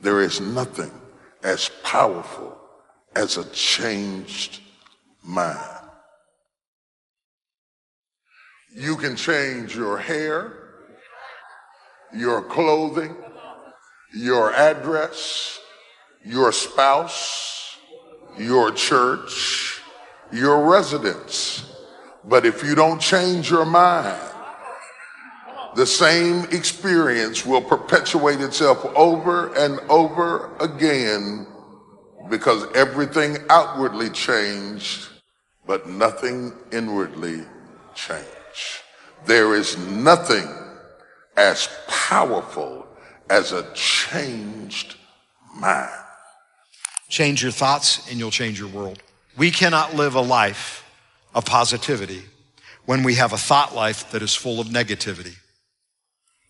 There is nothing as powerful as a changed mind. You can change your hair, your clothing, your address, your spouse, your church, your residence. But if you don't change your mind, the same experience will perpetuate itself over and over again, because everything outwardly changed, but nothing inwardly changed. There is nothing as powerful as a changed mind. Change your thoughts and you'll change your world. We cannot live a life of positivity when we have a thought life that is full of negativity.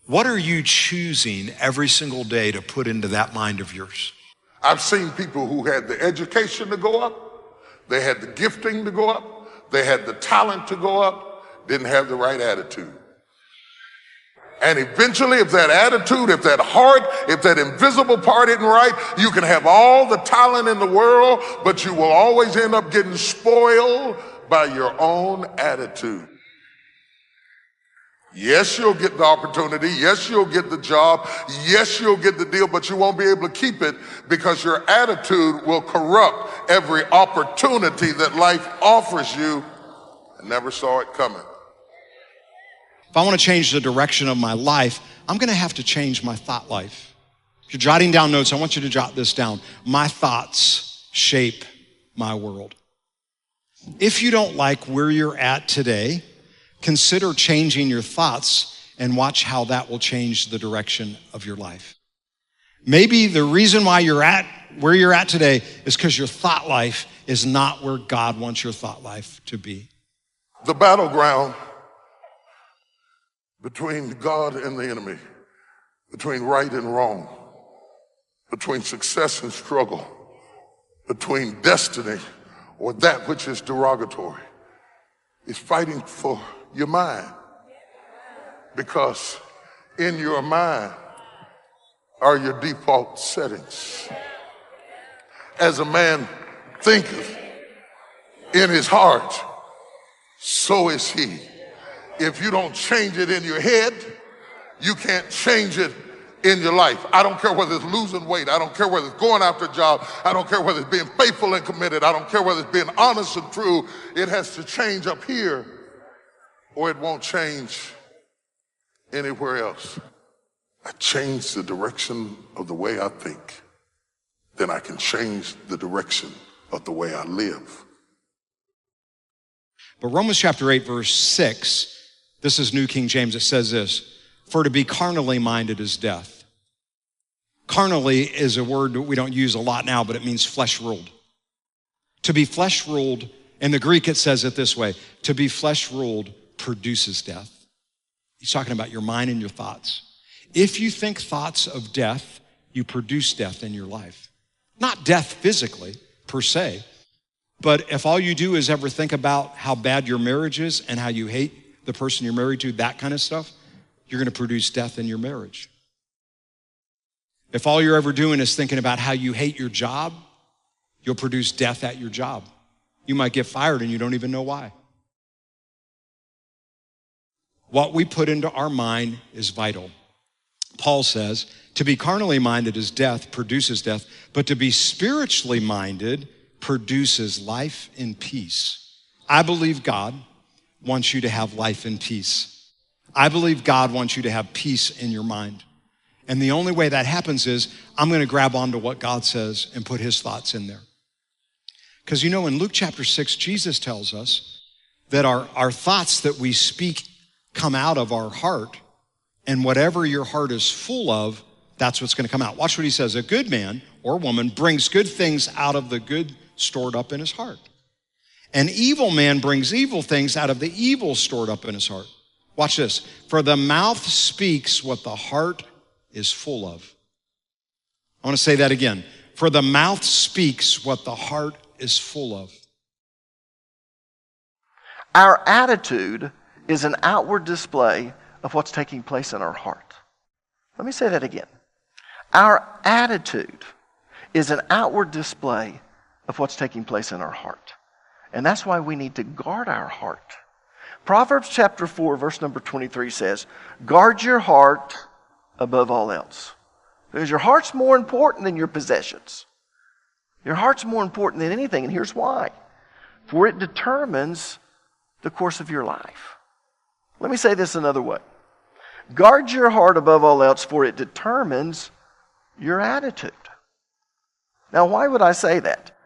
What are you choosing every single day to put into that mind of yours? I've seen people who had the education to go up, they had the gifting to go up, they had the talent to go up, didn't have the right attitude. And eventually, if that attitude, if that heart, if that invisible part isn't right, you can have all the talent in the world, but you will always end up getting spoiled by your own attitude. Yes, you'll get the opportunity. Yes, you'll get the job. Yes, you'll get the deal, but you won't be able to keep it because your attitude will corrupt every opportunity that life offers you. I never saw it coming. If I want to change the direction of my life, I'm going to have to change my thought life. If you're jotting down notes, I want you to jot this down. My thoughts shape my world. If you don't like where you're at today, consider changing your thoughts and watch how that will change the direction of your life. Maybe the reason why you're at where you're at today is because your thought life is not where God wants your thought life to be. The battleground between God and the enemy, between right and wrong, between success and struggle, between destiny or that which is derogatory, is fighting for your mind. Because in your mind are your default settings. As a man thinketh in his heart, so is he. If you don't change it in your head, you can't change it in your life. I don't care whether it's losing weight. I don't care whether it's going after a job. I don't care whether it's being faithful and committed. I don't care whether it's being honest and true. It has to change up here or it won't change anywhere else. I change the direction of the way I think, then I can change the direction of the way I live. But Romans chapter 8, verse 6, this is New King James, it says this: for to be carnally minded is death. Carnally is a word that we don't use a lot now, but it means flesh-ruled. To be flesh-ruled, in the Greek it says it this way: to be flesh-ruled produces death. He's talking about your mind and your thoughts. If you think thoughts of death, you produce death in your life. Not death physically, per se, but if all you do is ever think about how bad your marriage is and how you hate the person you're married to, that kind of stuff, you're going to produce death in your marriage. If all you're ever doing is thinking about how you hate your job, you'll produce death at your job. You might get fired and you don't even know why. What we put into our mind is vital. Paul says, to be carnally minded is death, produces death, but to be spiritually minded produces life and peace. I believe God wants you to have life and peace. I believe God wants you to have peace in your mind. And the only way that happens is I'm going to grab onto what God says and put his thoughts in there. Because you know, in Luke chapter 6, Jesus tells us that our thoughts that we speak come out of our heart, and whatever your heart is full of, that's what's going to come out. Watch what he says. A good man or woman brings good things out of the good stored up in his heart. An evil man brings evil things out of the evil stored up in his heart. Watch this. For the mouth speaks what the heart is full of. I want to say that again. For the mouth speaks what the heart is full of. Our attitude is an outward display of what's taking place in our heart. Let me say that again. Our attitude is an outward display of what's taking place in our heart. And that's why we need to guard our heart. Proverbs chapter 4, verse number 23 says, guard your heart above all else. Because your heart's more important than your possessions. Your heart's more important than anything, and here's why. For it determines the course of your life. Let me say this another way. Guard your heart above all else, for it determines your attitude. Now, why would I say that?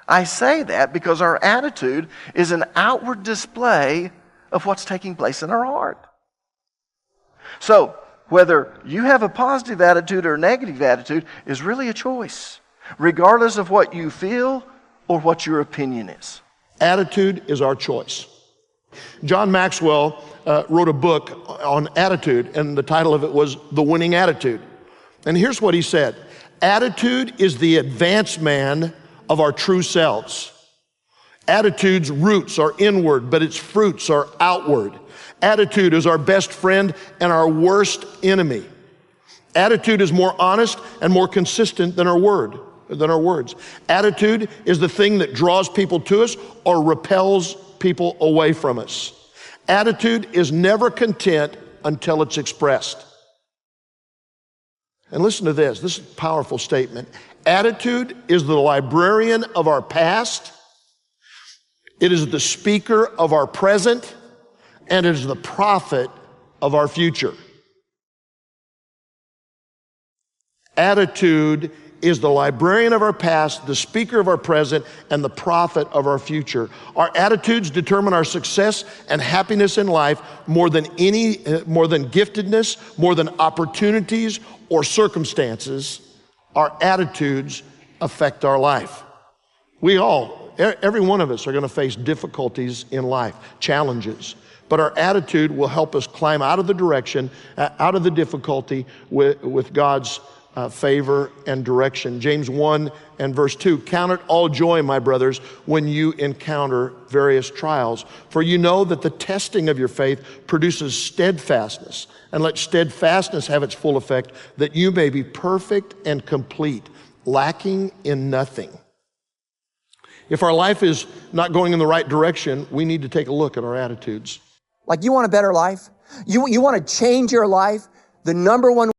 I say that because our attitude is an outward display of what's taking place in our heart. So, whether you have a positive attitude or a negative attitude is really a choice, regardless of what you feel or what your opinion is. Attitude is our choice. John Maxwell wrote a book on attitude, and the title of it was The Winning Attitude. And here's what he said. Attitude is the advanced man of our true selves. Attitude's roots are inward, but its fruits are outward. Attitude is our best friend and our worst enemy. Attitude is more honest and more consistent than our words. Attitude is the thing that draws people to us or repels people away from us. Attitude is never content until it's expressed. And listen to this. This is a powerful statement. Attitude is the librarian of our past. It is the speaker of our present, and it is the prophet of our future. Attitude is the librarian of our past, the speaker of our present, and the prophet of our future. Our attitudes determine our success and happiness in life more than giftedness, more than opportunities or circumstances. Our attitudes affect our life. Every one of us are going to face difficulties in life, challenges. But our attitude will help us climb out of the direction, out of the difficulty with God's favor and direction. James 1 and verse 2, count it all joy, my brothers, when you encounter various trials. For you know that the testing of your faith produces steadfastness. And let steadfastness have its full effect, that you may be perfect and complete, lacking in nothing. If our life is not going in the right direction, we need to take a look at our attitudes. Like, you want a better life? You want to change your life? The number one